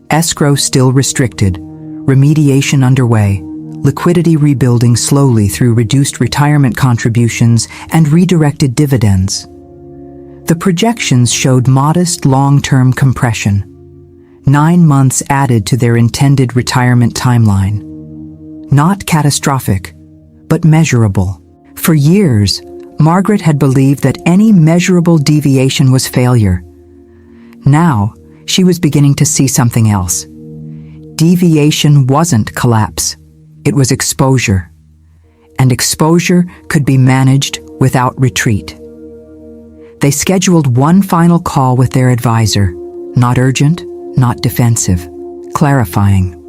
Escrow still restricted. Remediation underway. Liquidity rebuilding slowly through reduced retirement contributions and redirected dividends. The projections showed modest long-term compression. 9 months added to their intended retirement timeline. Not catastrophic, but measurable. For years, Margaret had believed that any measurable deviation was failure. Now, she was beginning to see something else. Deviation wasn't collapse. It was exposure. And exposure could be managed without retreat. They scheduled one final call with their advisor, not urgent, not defensive, clarifying.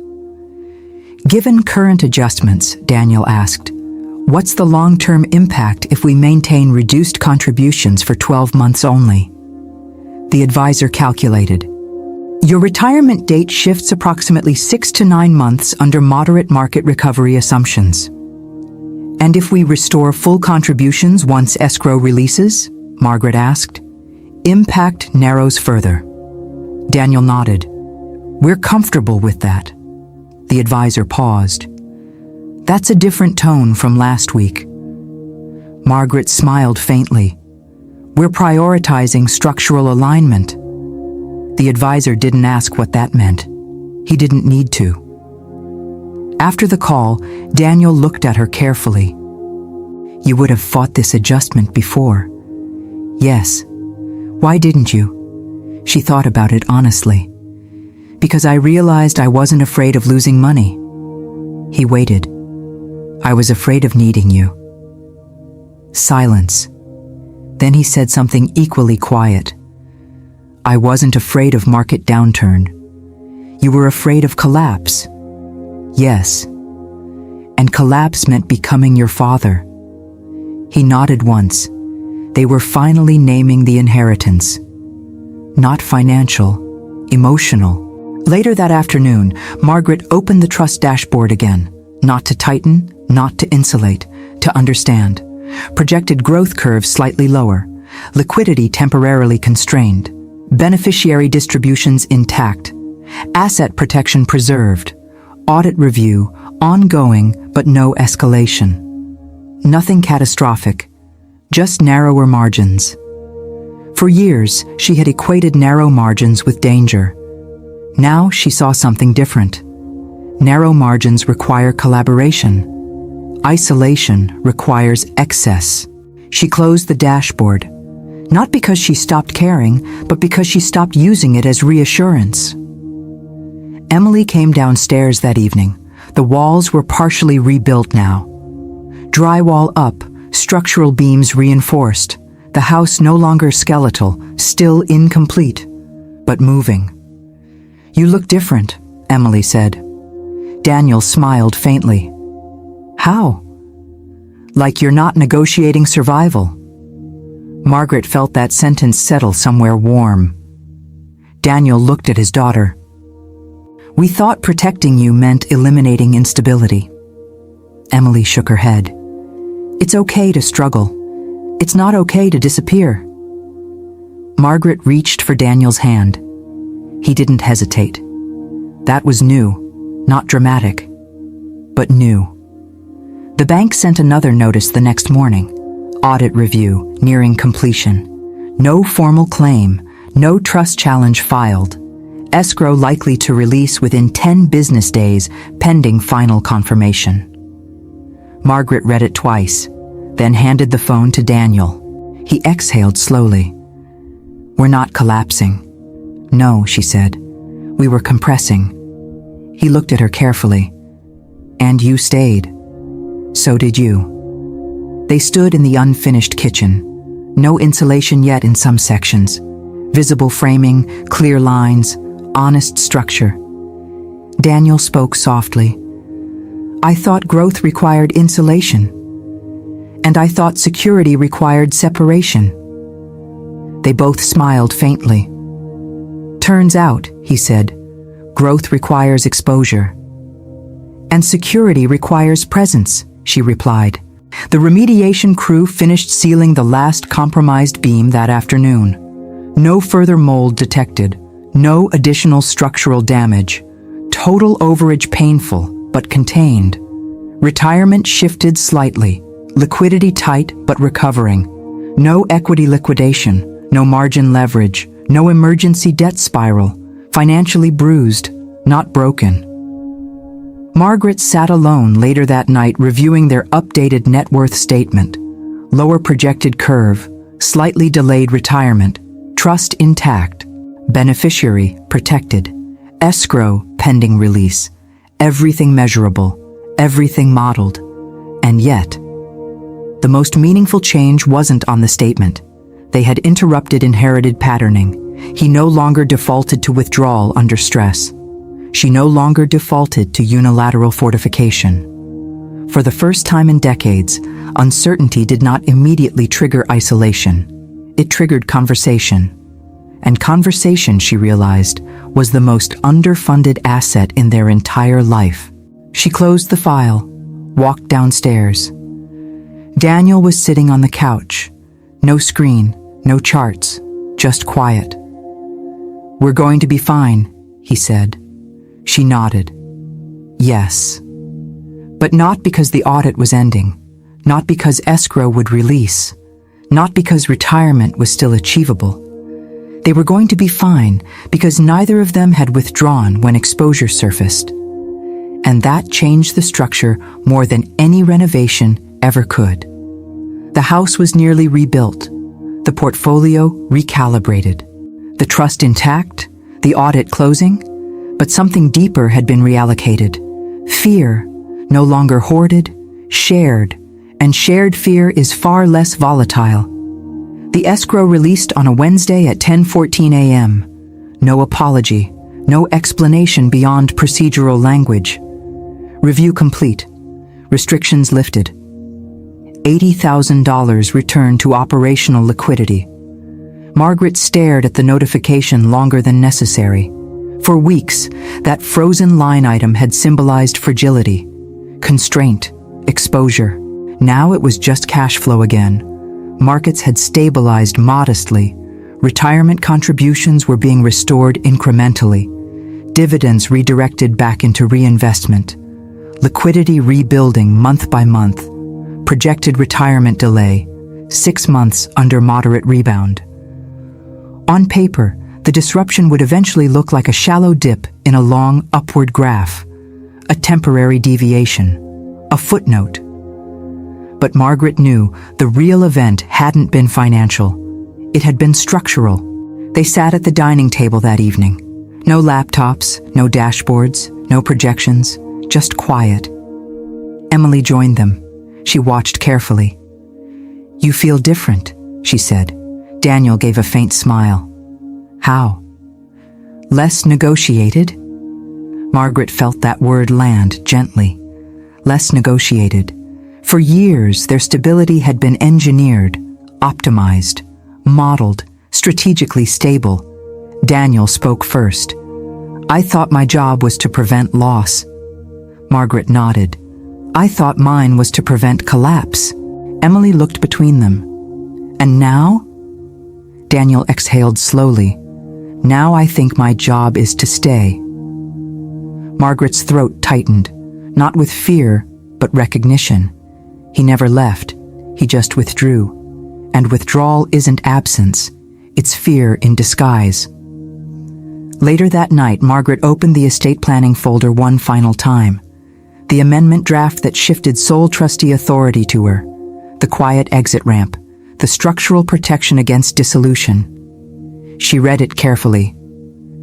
Given current adjustments, Daniel asked, what's the long-term impact if we maintain reduced contributions for 12 months only? The advisor calculated. Your retirement date shifts approximately 6 to 9 months under moderate market recovery assumptions. And if we restore full contributions once escrow releases? Margaret asked. Impact narrows further. Daniel nodded. We're comfortable with that. The advisor paused. That's a different tone from last week. Margaret smiled faintly. We're prioritizing structural alignment. The advisor didn't ask what that meant. He didn't need to. After the call, Daniel looked at her carefully. You would have fought this adjustment before. Yes. Why didn't you? She thought about it honestly. Because I realized I wasn't afraid of losing money. He waited. I was afraid of needing you. Silence. Then he said something equally quiet. I wasn't afraid of market downturn. You were afraid of collapse. Yes. And collapse meant becoming your father. He nodded once. They were finally naming the inheritance. Not financial, emotional. Later that afternoon, Margaret opened the trust dashboard again. Not to tighten, not to insulate, to understand. Projected growth curve slightly lower. Liquidity temporarily constrained. Beneficiary distributions intact. Asset protection preserved. Audit review, ongoing, but no escalation. Nothing catastrophic. Just narrower margins. For years, she had equated narrow margins with danger. Now she saw something different. Narrow margins require collaboration. Isolation requires excess. She closed the dashboard, not because she stopped caring, but because she stopped using it as reassurance. Emily came downstairs that evening. The walls were partially rebuilt now. Drywall up, structural beams reinforced. The house no longer skeletal, still incomplete, but moving. You look different, Emily said. Daniel smiled faintly. How? Like you're not negotiating survival. Margaret felt that sentence settle somewhere warm. Daniel looked at his daughter. We thought protecting you meant eliminating instability. Emily shook her head. It's okay to struggle. It's not okay to disappear. Margaret reached for Daniel's hand. He didn't hesitate. That was new, not dramatic, but new. The bank sent another notice the next morning. Audit review, nearing completion. No formal claim, no trust challenge filed. Escrow likely to release within 10 business days, pending final confirmation. Margaret read it twice, then handed the phone to Daniel. He exhaled slowly. We're not collapsing. No, she said. We were compressing. He looked at her carefully. And you stayed. So did you. They stood in the unfinished kitchen. No insulation yet in some sections. Visible framing, clear lines, honest structure. Daniel spoke softly. I thought growth required insulation. And I thought security required separation. They both smiled faintly. Turns out, he said, growth requires exposure. And security requires presence, she replied. The remediation crew finished sealing the last compromised beam that afternoon. No further mold detected. No additional structural damage. Total overage painful, but contained. Retirement shifted slightly. Liquidity tight, but recovering. No equity liquidation. No margin leverage. No emergency debt spiral. Financially bruised, not broken. Margaret sat alone later that night reviewing their updated net worth statement. Lower projected curve, slightly delayed retirement, trust intact, beneficiary protected, escrow pending release, everything measurable, everything modeled. And yet, the most meaningful change wasn't on the statement. They had interrupted inherited patterning. He no longer defaulted to withdrawal under stress. She no longer defaulted to unilateral fortification. For the first time in decades, uncertainty did not immediately trigger isolation. It triggered conversation. And conversation, she realized, was the most underfunded asset in their entire life. She closed the file, walked downstairs. Daniel was sitting on the couch. No screen, no charts, just quiet. "We're going to be fine," he said. She nodded. Yes. But not because the audit was ending, not because escrow would release, not because retirement was still achievable. They were going to be fine because neither of them had withdrawn when exposure surfaced. And that changed the structure more than any renovation ever could. The house was nearly rebuilt, the portfolio recalibrated, the trust intact, the audit closing, but something deeper had been reallocated. Fear, no longer hoarded, shared, and shared fear is far less volatile. The escrow released on a Wednesday at 10:14 a.m. No apology, no explanation beyond procedural language. Review complete. Restrictions lifted. $80,000 returned to operational liquidity. Margaret stared at the notification longer than necessary. For weeks, that frozen line item had symbolized fragility, constraint, exposure. Now it was just cash flow again. Markets had stabilized modestly. Retirement contributions were being restored incrementally. Dividends redirected back into reinvestment. Liquidity rebuilding month by month. Projected retirement delay, 6 months under moderate rebound. On paper, the disruption would eventually look like a shallow dip in a long upward graph, a temporary deviation, a footnote. But Margaret knew the real event hadn't been financial. It had been structural. They sat at the dining table that evening. No laptops, no dashboards, no projections, just quiet. Emily joined them. She watched carefully. "You feel different," she said. Daniel gave a faint smile. "How?" "Less negotiated?" Margaret felt that word land gently. Less negotiated. For years, their stability had been engineered, optimized, modeled, strategically stable. Daniel spoke first. "I thought my job was to prevent loss." Margaret nodded. "I thought mine was to prevent collapse." Emily looked between them. "And now?" Daniel exhaled slowly. "Now I think my job is to stay." Margaret's throat tightened, not with fear, but recognition. He never left, he just withdrew. And withdrawal isn't absence, it's fear in disguise. Later that night, Margaret opened the estate planning folder one final time. The amendment draft that shifted sole trustee authority to her, the quiet exit ramp, the structural protection against dissolution. She read it carefully.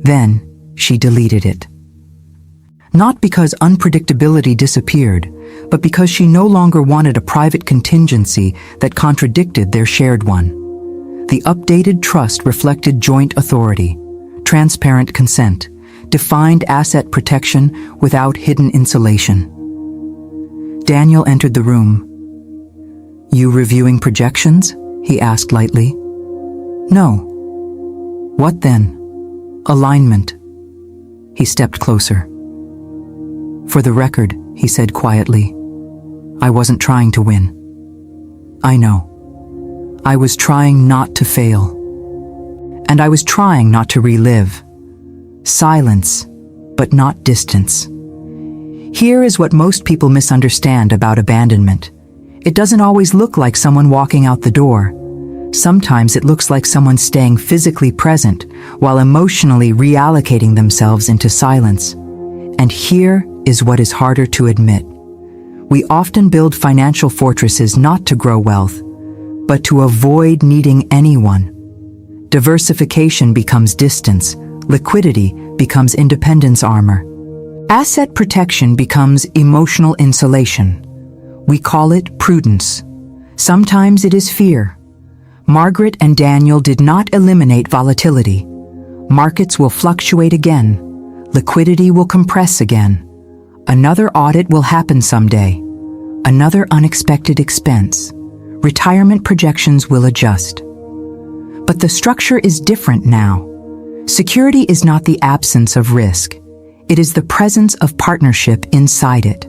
Then she deleted it. Not because unpredictability disappeared, but because she no longer wanted a private contingency that contradicted their shared one. The updated trust reflected joint authority, transparent consent, defined asset protection without hidden insulation. Daniel entered the room. "You reviewing projections?" he asked lightly. "No." "What then?" "Alignment." He stepped closer. "For the record," he said quietly, "I wasn't trying to win. I know. I was trying not to fail. And I was trying not to relive. Silence, but not distance. Here is what most people misunderstand about abandonment. It doesn't always look like someone walking out the door. Sometimes it looks like someone staying physically present while emotionally reallocating themselves into silence. And here is what is harder to admit. We often build financial fortresses not to grow wealth, but to avoid needing anyone. Diversification becomes distance, liquidity becomes independence armor. Asset protection becomes emotional insulation. We call it prudence. Sometimes it is fear. Margaret and Daniel did not eliminate volatility. Markets will fluctuate again. Liquidity will compress again. Another audit will happen someday. Another unexpected expense. Retirement projections will adjust. But the structure is different now. Security is not the absence of risk. It is the presence of partnership inside it.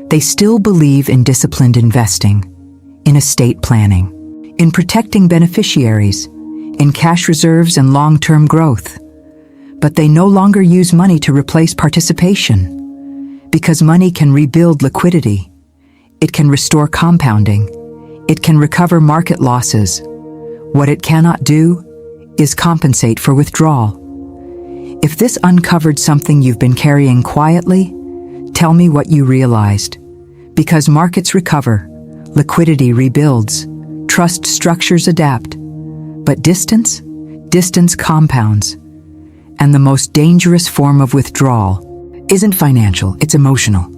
They still believe in disciplined investing, in estate planning, in protecting beneficiaries, in cash reserves and long-term growth. But they no longer use money to replace participation, because money can rebuild liquidity. It can restore compounding. It can recover market losses. What it cannot do is compensate for withdrawal. If this uncovered something you've been carrying quietly, tell me what you realized. Because markets recover, liquidity rebuilds, trust structures adapt. But distance compounds. And the most dangerous form of withdrawal isn't financial, it's emotional.